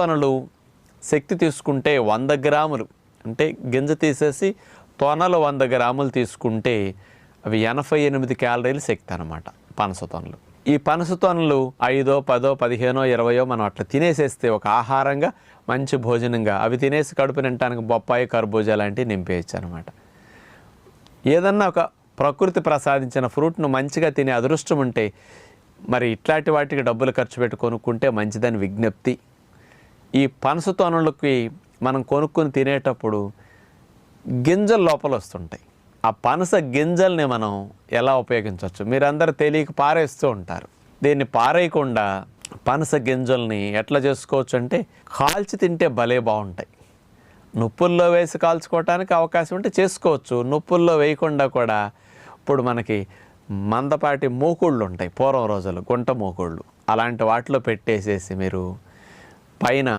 తొనలు శక్తి తీసుకుంటే 100 గ్రాములు, అంటే గింజ తీసేసి తొనలు 100 గ్రాములు తీసుకుంటే అవి 88 క్యాలరీలు శక్తి అన్నమాట పనస తొనలు. ఈ పనస తొనలు 5, 10, 15, 20 మనం అట్లా తినేసేస్తే ఒక ఆహారంగా మంచి భోజనంగా అవి తినేసి కడుపు నిండటానికి బొప్పాయి, కర్బూజా లాంటివి నింపేయచ్చు అనమాట. ఏదన్నా ఒక ప్రకృతి ప్రసాదించిన ఫ్రూట్ను మంచిగా తినే అదృష్టం ఉంటే మరి ఇట్లాంటి వాటికి డబ్బులు ఖర్చు పెట్టి కొనుక్కుంటే మంచిదని విజ్ఞప్తి. ఈ పనస తొనలకి మనం కొనుక్కొని తినేటప్పుడు గింజలు లోపల వస్తుంటాయి. ఆ పనస గింజల్ని మనం ఎలా ఉపయోగించవచ్చు? మీరందరూ తెలియక పారేస్తూ ఉంటారు. దీన్ని పారేయకుండా పనస గింజల్ని ఎట్లా చేసుకోవచ్చు అంటే కాల్చి తింటే భలే బాగుంటాయి. నుప్పుల్లో వేసి కాల్చుకోవటానికి అవకాశం ఉంటే చేసుకోవచ్చు. నుప్పుల్లో వేయకుండా కూడా ఇప్పుడు మనకి మందపాటి మూకుళ్ళు ఉంటాయి, పూర్వం రోజులు గుంట మూకుళ్ళు, అలాంటి వాటిలో పెట్టేసేసి మీరు పైన